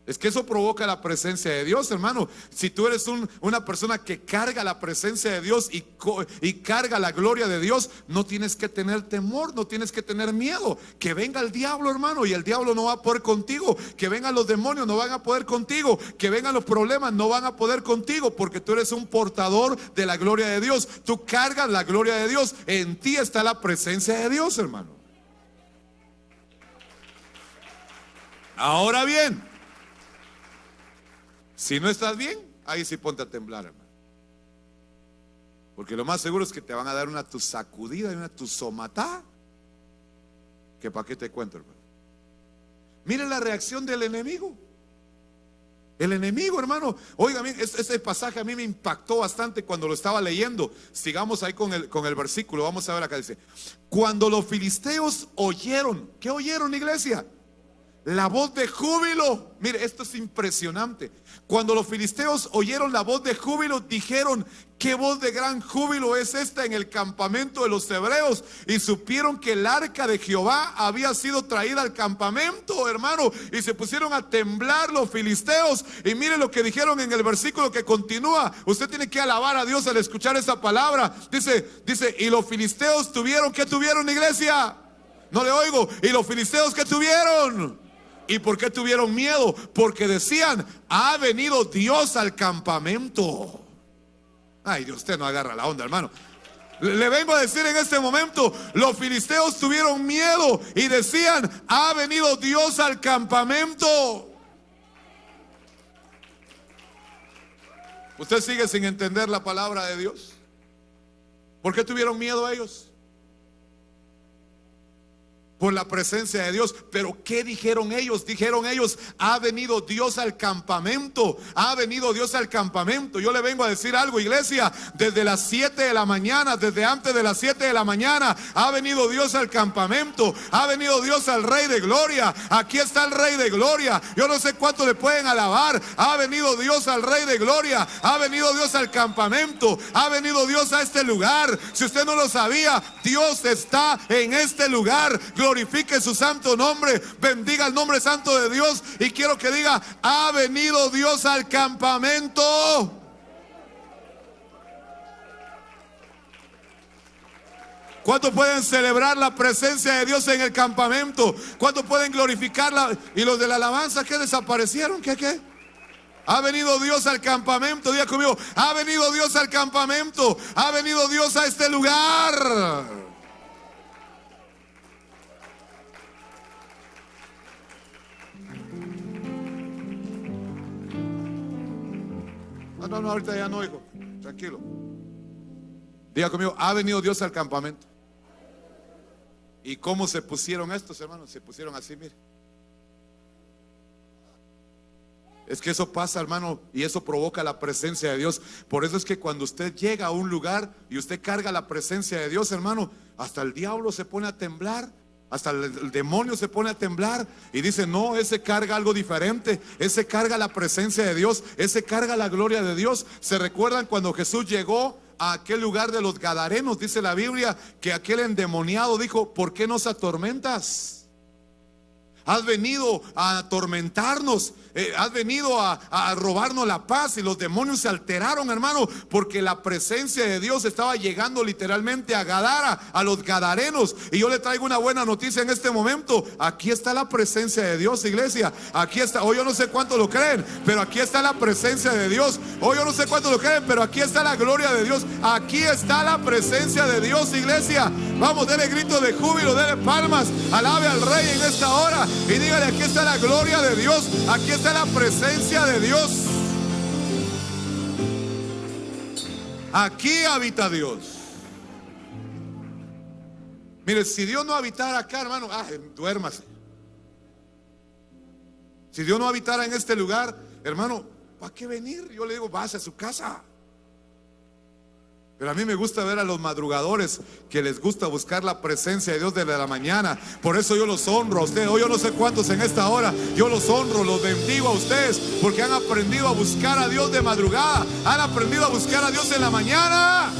Es que eso provoca la presencia de Dios, hermano. Si tú eres una persona que carga la presencia de Dios y carga la gloria de Dios, no tienes que tener temor, no tienes que tener miedo. Que venga el diablo, hermano, y el diablo no va a poder contigo. Que vengan los demonios, no van a poder contigo. Que vengan los problemas, no van a poder contigo, porque tú eres un portador de la gloria de Dios. Tú cargas la gloria de Dios. En ti está la presencia de Dios, hermano. Ahora bien, si no estás bien, ahí sí ponte a temblar, hermano. Porque lo más seguro es que te van a dar una tu sacudida y una tu somatá. Que para qué te cuento, hermano. Miren la reacción del enemigo. El enemigo, hermano. Oiga, ese pasaje a mí me impactó bastante cuando lo estaba leyendo. Sigamos ahí con el versículo. Vamos a ver acá, dice: cuando los filisteos oyeron, ¿qué oyeron, iglesia? La voz de júbilo. Mire, esto es impresionante. Cuando los filisteos oyeron la voz de júbilo, dijeron: ¿qué voz de gran júbilo es esta en el campamento de los hebreos? Y supieron que el arca de Jehová había sido traída al campamento, hermano. Y se pusieron a temblar los filisteos. Y mire lo que dijeron en el versículo que continúa. Usted tiene que alabar a Dios al escuchar esa palabra. Dice, y los filisteos tuvieron, ¿qué tuvieron, iglesia? No le oigo. ¿Y los filisteos qué tuvieron? ¿Y por qué tuvieron miedo? Porque decían: ha venido Dios al campamento. Ay, Dios, usted no agarra la onda, hermano. Le vengo a decir en este momento: los filisteos tuvieron miedo y decían: ha venido Dios al campamento. ¿Usted sigue sin entender la palabra de Dios? ¿Por qué tuvieron miedo ellos? Por la presencia de Dios. Pero ¿qué dijeron ellos? Dijeron ellos: ha venido Dios al campamento. Ha venido Dios al campamento. Yo le vengo a decir algo, iglesia. Desde las 7 de la mañana, desde antes de las 7 de la mañana, ha venido Dios al campamento. Ha venido Dios al Rey de Gloria. Aquí está el Rey de Gloria. Yo no sé cuánto le pueden alabar. Ha venido Dios al Rey de Gloria. Ha venido Dios al campamento. Ha venido Dios a este lugar. Si usted no lo sabía, Dios está en este lugar. Glorifique su santo nombre, bendiga el nombre santo de Dios. Y quiero que diga: ha venido Dios al campamento. ¿Cuántos pueden celebrar la presencia de Dios en el campamento? ¿Cuántos pueden glorificarla? Y los de la alabanza, ¿qué desaparecieron? ¿Qué? Ha venido Dios al campamento. Diga conmigo: ha venido Dios al campamento. Ha venido Dios a este lugar. No, ahorita ya no, hijo. Tranquilo. Diga conmigo: ha venido Dios al campamento. ¿Y cómo se pusieron estos, hermanos? Se pusieron así, mire. Es que eso pasa, hermano, y eso provoca la presencia de Dios. Por eso es que cuando usted llega a un lugar y usted carga la presencia de Dios, hermano, hasta el diablo se pone a temblar. Hasta el demonio se pone a temblar y dice: no, ese carga algo diferente, ese carga la presencia de Dios, ese carga la gloria de Dios. ¿Se recuerdan cuando Jesús llegó a aquel lugar de los Gadarenos? Dice la Biblia que aquel endemoniado dijo: ¿por qué nos atormentas? Has venido a atormentarnos, has venido a robarnos la paz. Y los demonios se alteraron, hermano, porque la presencia de Dios estaba llegando literalmente a Gadara, a los Gadarenos. Y yo le traigo una buena noticia en este momento: aquí está la presencia de Dios, iglesia. Aquí está. Hoy yo no sé cuánto lo creen, pero aquí está la presencia de Dios. Hoy yo no sé cuánto lo creen, pero aquí está la gloria de Dios. Aquí está la presencia de Dios, iglesia. Vamos, denle grito de júbilo, denle palmas, alabe al Rey en esta hora. Y dígale: aquí está la gloria de Dios, aquí está la presencia de Dios. Aquí habita Dios. Mire, si Dios no habitara acá, hermano, duérmase. Si Dios no habitara en este lugar, hermano, ¿para qué venir? Yo le digo: váyase a su casa. Pero a mí me gusta ver a los madrugadores que les gusta buscar la presencia de Dios desde la mañana. Por eso yo los honro a ustedes. Hoy yo no sé cuántos en esta hora. Yo los honro, los bendigo a ustedes, porque han aprendido a buscar a Dios de madrugada. Han aprendido a buscar a Dios en la mañana.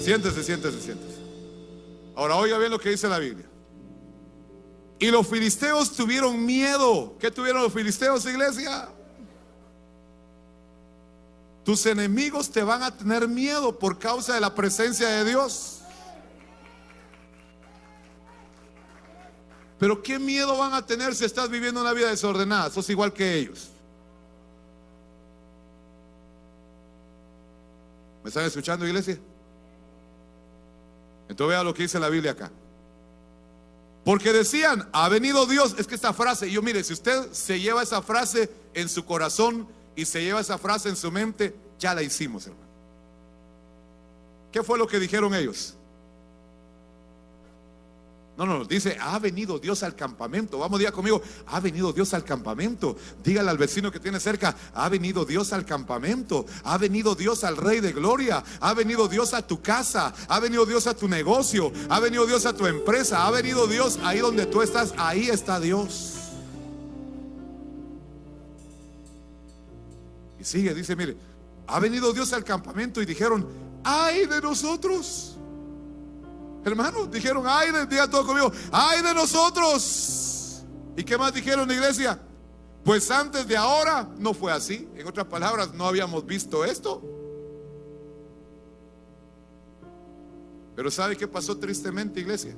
Siéntese. Ahora oiga bien lo que dice la Biblia. Y los filisteos tuvieron miedo. ¿Qué tuvieron los filisteos, iglesia? Tus enemigos te van a tener miedo por causa de la presencia de Dios. Pero ¿qué miedo van a tener si estás viviendo una vida desordenada? Sos igual que ellos. ¿Me están escuchando, iglesia? Entonces vea lo que dice la Biblia acá. Porque decían, ha venido Dios. Es que esta frase, yo mire, si usted se lleva esa frase en su corazón y se lleva esa frase en su mente, ya la hicimos, hermano. ¿Qué fue lo que dijeron ellos? No, dice, ha venido Dios al campamento. Vamos, diga conmigo, ha venido Dios al campamento. Dígale al vecino que tiene cerca, ha venido Dios al campamento. Ha venido Dios al Rey de Gloria. Ha venido Dios a tu casa. Ha venido Dios a tu negocio. Ha venido Dios a tu empresa. Ha venido Dios ahí donde tú estás. Ahí está Dios. Y sigue, dice, mire, ha venido Dios al campamento. Y dijeron, ay de nosotros. Hermanos, dijeron, ay, diga todo conmigo, ay de nosotros. ¿Y qué más dijeron, iglesia? Pues antes de ahora no fue así. En otras palabras, no habíamos visto esto. Pero ¿sabe qué pasó tristemente, iglesia?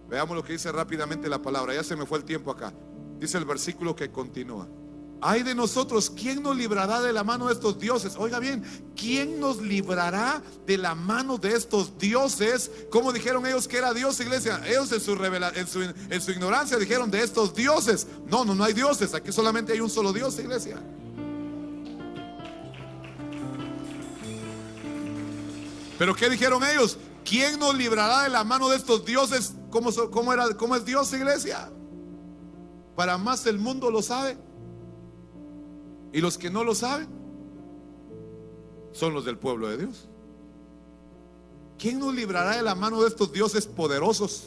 Veamos lo que dice rápidamente la palabra. Ya se me fue el tiempo acá. Dice el versículo que continúa. Ay de nosotros, ¿quién nos librará de la mano de estos dioses? Oiga bien, ¿quién nos librará de la mano de estos dioses? ¿Cómo dijeron ellos que era Dios, iglesia? Ellos en su ignorancia dijeron de estos dioses. No hay dioses, aquí solamente hay un solo Dios, iglesia. Pero ¿qué dijeron ellos? ¿Quién nos librará de la mano de estos dioses? ¿Cómo es Dios, iglesia? Para más el mundo lo sabe. Y los que no lo saben son los del pueblo de Dios. ¿Quién nos librará de la mano de estos dioses poderosos?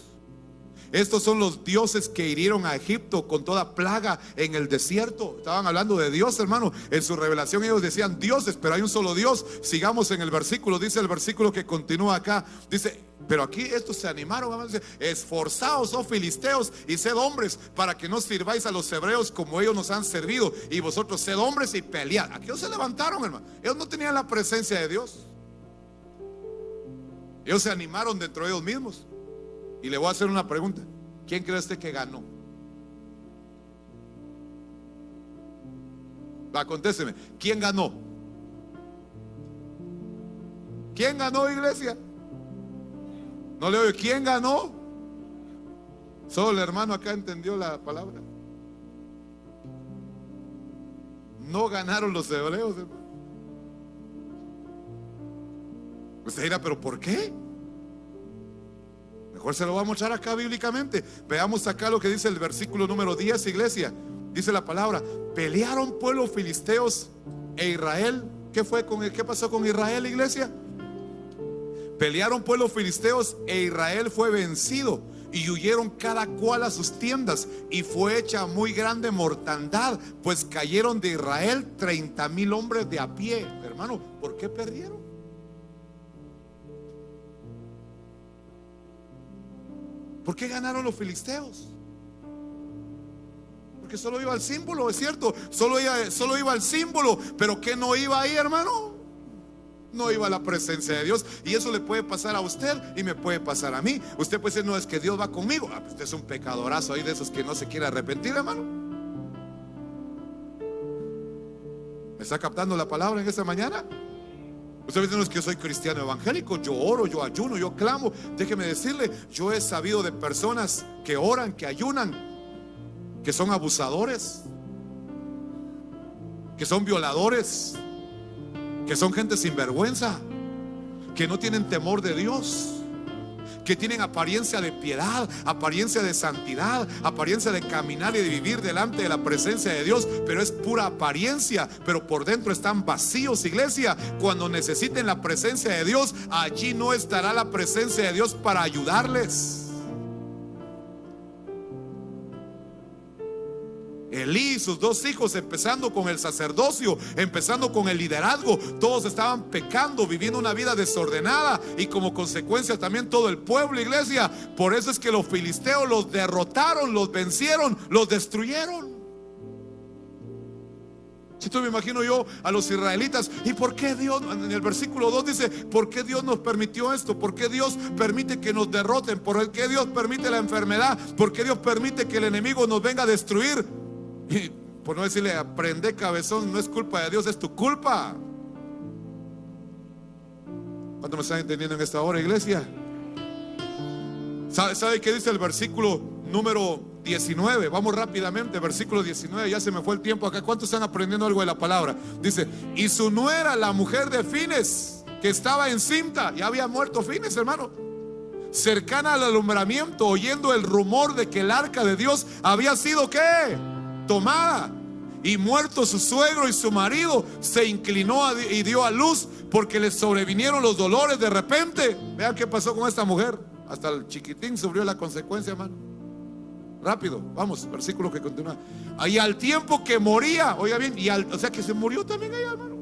Estos son los dioses que hirieron a Egipto con toda plaga en el desierto. Estaban hablando de Dios, hermano. En su revelación ellos decían dioses, pero hay un solo Dios. Sigamos en el versículo. Dice el versículo que continúa acá. Dice, pero aquí estos se animaron. Dice, esforzaos, oh filisteos, y sed hombres, para que no sirváis a los hebreos como ellos nos han servido. Y vosotros sed hombres y pelead. Aquí ellos se levantaron, hermano. Ellos no tenían la presencia de Dios. Ellos se animaron dentro de ellos mismos. Y le voy a hacer una pregunta. ¿Quién cree usted que ganó? Contésteme. ¿Quién ganó? ¿Quién ganó, iglesia? No le oigo. ¿Quién ganó? Solo el hermano acá entendió la palabra. No ganaron los hebreos, hermano. Usted dirá, ¿pero por qué? Mejor se lo vamos a mostrar acá bíblicamente. Veamos acá lo que dice el versículo número 10, iglesia. Dice la palabra, pelearon pueblos filisteos e Israel. ¿Qué pasó con Israel, iglesia? Pelearon pueblos filisteos e Israel fue vencido y huyeron cada cual a sus tiendas y fue hecha muy grande mortandad, pues cayeron de Israel 30,000 hombres de a pie. Hermano, ¿por qué perdieron? ¿Por qué ganaron los filisteos? Porque solo iba al símbolo, es cierto. Solo iba al símbolo. Pero ¿qué no iba ahí, hermano? No iba a la presencia de Dios. Y eso le puede pasar a usted y me puede pasar a mí. Usted puede decir, no, es que Dios va conmigo. Pues usted es un pecadorazo ahí de esos que no se quiere arrepentir, hermano. ¿Me está captando la palabra en esta mañana? Usted dice, no, es que yo soy cristiano evangélico, yo oro, yo ayuno, yo clamo. Déjeme decirle, yo he sabido de personas que oran, que ayunan, que son abusadores, que son violadores, que son gente sin vergüenza, que no tienen temor de Dios, que tienen apariencia de piedad, apariencia de santidad, apariencia de caminar y de vivir delante de la presencia de Dios, pero es pura apariencia, pero por dentro están vacíos, iglesia. Cuando necesiten la presencia de Dios, allí no estará la presencia de Dios para ayudarles. Elí y sus 2 hijos, empezando con el sacerdocio, empezando con el liderazgo, todos estaban pecando, viviendo una vida desordenada, y como consecuencia también todo el pueblo, iglesia. Por eso es que los filisteos los derrotaron, los vencieron, los destruyeron. Si tú, me imagino yo a los israelitas, ¿y por qué Dios? En el versículo 2 dice, ¿por qué Dios nos permitió esto? ¿Por qué Dios permite que nos derroten? ¿Por qué Dios permite la enfermedad? ¿Por qué Dios permite que el enemigo nos venga a destruir? Y por no decirle, aprende, cabezón, no es culpa de Dios, es tu culpa. ¿Cuánto me están entendiendo en esta hora, iglesia? ¿Sabe qué dice el versículo número 19? Vamos rápidamente, versículo 19, ya se me fue el tiempo acá. ¿Cuántos están aprendiendo algo de la palabra? Dice, y su nuera, la mujer de Fines, que estaba encinta, ya había muerto Fines, hermano, cercana al alumbramiento, oyendo el rumor de que el arca de Dios había sido, ¿qué? Tomada, y muerto su suegro y su marido, se inclinó y dio a luz, porque le sobrevinieron los dolores de repente. Vean qué pasó con esta mujer. Hasta el chiquitín sufrió la consecuencia, hermano. Rápido, vamos, versículo que continúa. Y al tiempo que moría, oiga bien, o sea que se murió también ella, hermano.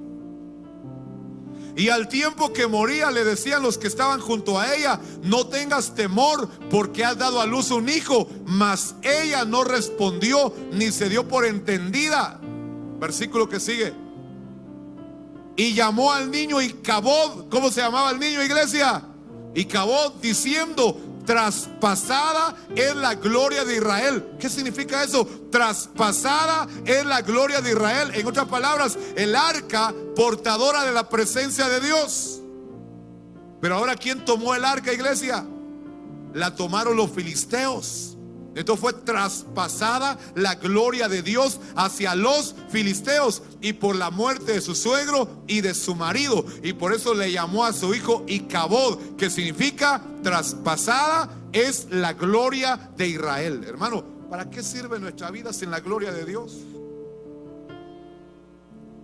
Y al tiempo que moría, le decían los que estaban junto a ella, no tengas temor, porque has dado a luz un hijo. Mas ella no respondió, ni se dio por entendida. Versículo que sigue. Y llamó al niño Icabod. ¿Cómo se llamaba el niño, iglesia? Icabod, diciendo, traspasada es la gloria de Israel. ¿Qué significa eso? Traspasada es la gloria de Israel. En otras palabras, el arca portadora de la presencia de Dios. Pero ahora, ¿quién tomó el arca, iglesia? La tomaron los filisteos. Entonces fue traspasada la gloria de Dios hacia los filisteos, y por la muerte de su suegro y de su marido. Y por eso le llamó a su hijo Icabod, que significa traspasada es la gloria de Israel. Hermano, ¿para qué sirve nuestra vida sin la gloria de Dios?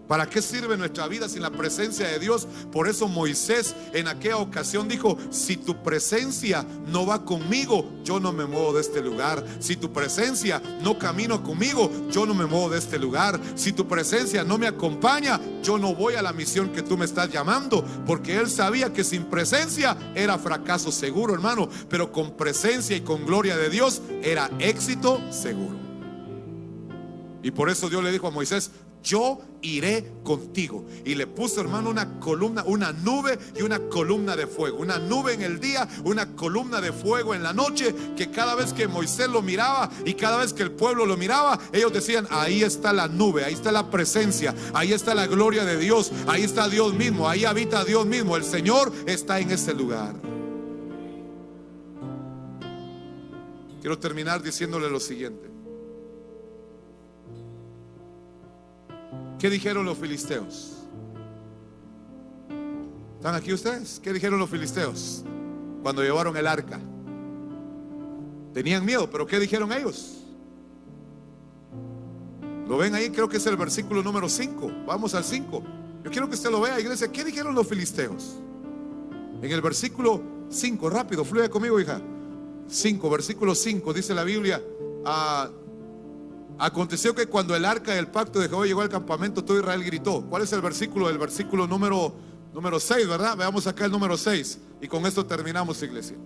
¿Para qué sirve nuestra vida sin la presencia de Dios? Por eso Moisés en aquella ocasión dijo, si tu presencia no va conmigo, yo no me muevo de este lugar. Si tu presencia no camina conmigo, yo no me muevo de este lugar. Si tu presencia no me acompaña, yo no voy a la misión que tú me estás llamando. Porque él sabía que sin presencia era fracaso seguro, hermano. Pero con presencia y con gloria de Dios era éxito seguro. Y por eso Dios le dijo a Moisés, yo iré contigo. Y le puso, hermano, una columna, una nube y una columna de fuego. Una nube en el día, una columna de fuego en la noche, que cada vez que Moisés lo miraba y cada vez que el pueblo lo miraba, ellos decían, ahí está la nube, ahí está la presencia, ahí está la gloria de Dios, ahí está Dios mismo, ahí habita Dios mismo, el Señor está en ese lugar. Quiero terminar diciéndole lo siguiente. ¿Qué dijeron los filisteos? ¿Están aquí ustedes? ¿Qué dijeron los filisteos cuando llevaron el arca? Tenían miedo, pero ¿qué dijeron ellos? ¿Lo ven ahí? Creo que es el versículo número 5. Vamos al 5. Yo quiero que usted lo vea, iglesia. ¿Qué dijeron los filisteos? En el versículo 5, rápido, fluye conmigo, hija. 5, versículo 5, dice la Biblia, aconteció que cuando el arca del pacto de Jehová llegó al campamento, todo Israel gritó. ¿Cuál es el versículo? El versículo número 6, ¿verdad? Veamos acá el número 6. Y con esto terminamos, iglesia.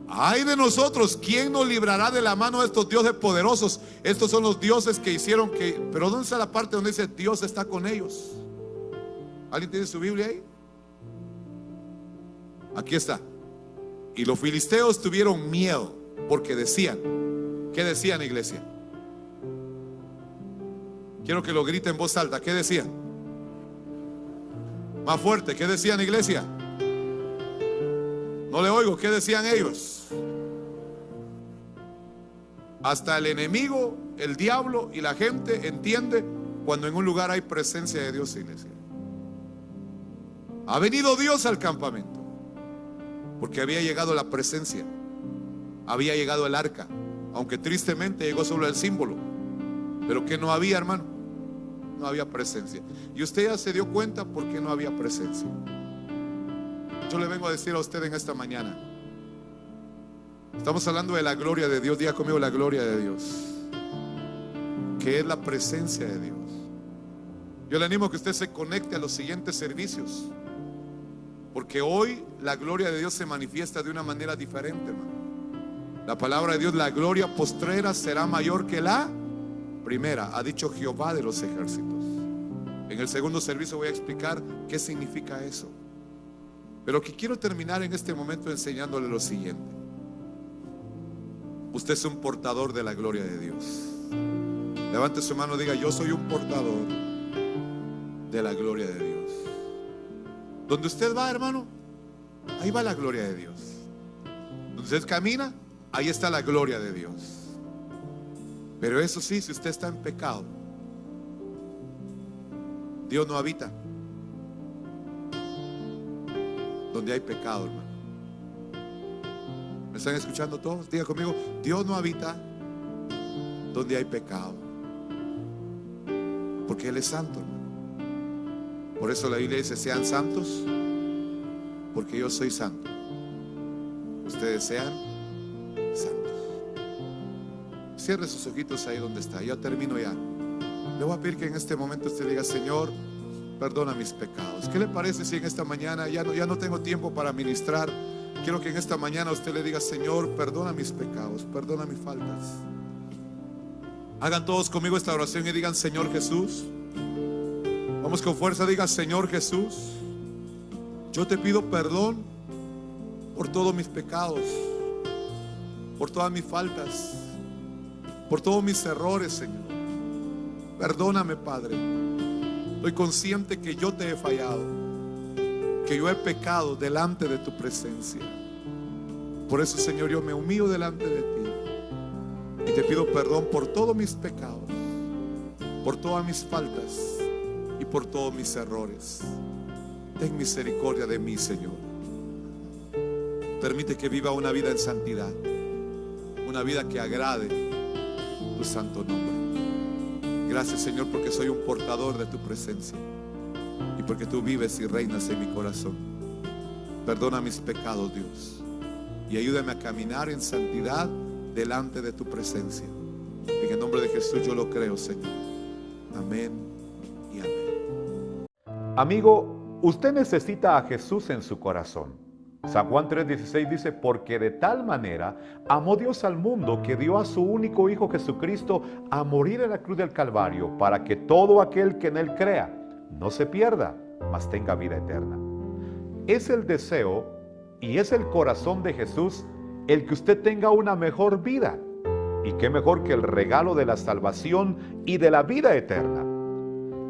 Ay de nosotros, ¿quién nos librará de la mano de estos dioses poderosos? Estos son los dioses que hicieron que... Pero ¿dónde está la parte donde dice Dios está con ellos? ¿Alguien tiene su Biblia ahí? Aquí está. Y los filisteos tuvieron miedo porque decían... ¿Qué decían, iglesia? Quiero que lo griten en voz alta. ¿Qué decían? Más fuerte. ¿Qué decían, iglesia? No le oigo. ¿Qué decían ellos? Hasta el enemigo, el diablo y la gente entiende cuando en un lugar hay presencia de Dios, iglesia. Ha venido Dios al campamento porque había llegado la presencia, había llegado el arca. Aunque tristemente llegó solo el símbolo. Pero que no había, hermano. No había presencia. Y usted ya se dio cuenta por qué no había presencia. Yo le vengo a decir a usted en esta mañana. Estamos hablando de la gloria de Dios. Diga conmigo, la gloria de Dios. que es la presencia de Dios. Yo le animo a que usted se conecte a los siguientes servicios, porque hoy la gloria de Dios se manifiesta de una manera diferente, hermano. La palabra de Dios, la gloria postrera será mayor que la primera, ha dicho Jehová de los ejércitos. En el segundo servicio voy a explicar qué significa eso. Pero que quiero terminar en este momento enseñándole lo siguiente. Usted es un portador de la gloria de Dios. Levante su mano y diga: yo soy un portador de la gloria de Dios. Donde usted va, hermano, ahí va la gloria de Dios. Donde usted camina, ahí está la gloria de Dios. Pero eso sí, si usted está en pecado, Dios no habita donde hay pecado, hermano. ¿Me están escuchando todos? Diga conmigo: Dios no habita donde hay pecado, porque Él es santo, hermano. Por eso la Biblia dice: sean santos, porque yo soy santo. Ustedes sean santos. Cierre sus ojitos ahí donde está. Yo termino ya. Le voy a pedir que en este momento usted diga: Señor, perdona mis pecados. ¿Qué le parece si en esta mañana, ya no tengo tiempo para ministrar, quiero que en esta mañana usted le diga: Señor, perdona mis pecados, perdona mis faltas? Hagan todos conmigo esta oración y digan: Señor Jesús. Vamos con fuerza, diga: Señor Jesús, yo te pido perdón por todos mis pecados, por todas mis faltas, por todos mis errores, Señor. Perdóname, Padre. Estoy consciente que yo te he fallado, que yo he pecado delante de tu presencia. Por eso, Señor, yo me humillo delante de ti y te pido perdón por todos mis pecados, por todas mis faltas y por todos mis errores. Ten misericordia de mí, Señor. Permite que viva una vida en santidad, una vida que agrade tu santo nombre. Gracias, Señor, porque soy un portador de tu presencia y porque tú vives y reinas en mi corazón. Perdona mis pecados, Dios, y ayúdame a caminar en santidad delante de tu presencia. En el nombre de Jesús yo lo creo, Señor. Amén y amén. Amigo, usted necesita a Jesús en su corazón. San Juan 3:16 dice: porque de tal manera amó Dios al mundo que dio a su único Hijo Jesucristo a morir en la cruz del Calvario, para que todo aquel que en Él crea no se pierda, mas tenga vida eterna. Es el deseo y es el corazón de Jesús el que usted tenga una mejor vida. Y qué mejor que el regalo de la salvación y de la vida eterna.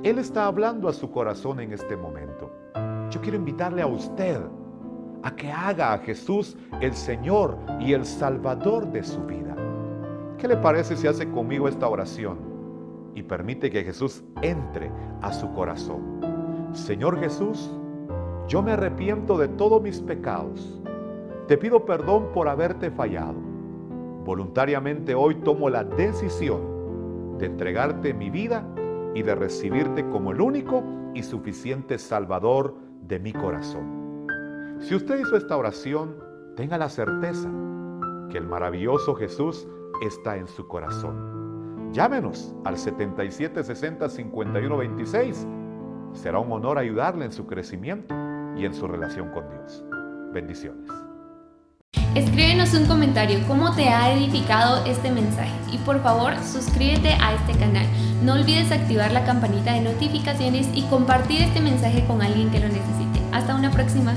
Él está hablando a su corazón en este momento. Yo quiero invitarle a usted a que haga a Jesús el Señor y el Salvador de su vida. ¿Qué le parece si hace conmigo esta oración y permite que Jesús entre a su corazón? Señor Jesús, yo me arrepiento de todos mis pecados. Te pido perdón por haberte fallado. Voluntariamente hoy tomo la decisión de entregarte mi vida y de recibirte como el único y suficiente Salvador de mi corazón. Si usted hizo esta oración, tenga la certeza que el maravilloso Jesús está en su corazón. Llámenos al 7760-5126. Será un honor ayudarle en su crecimiento y en su relación con Dios. Bendiciones. Escríbenos un comentario cómo te ha edificado este mensaje y por favor suscríbete a este canal. No olvides activar la campanita de notificaciones y compartir este mensaje con alguien que lo necesite. Hasta una próxima.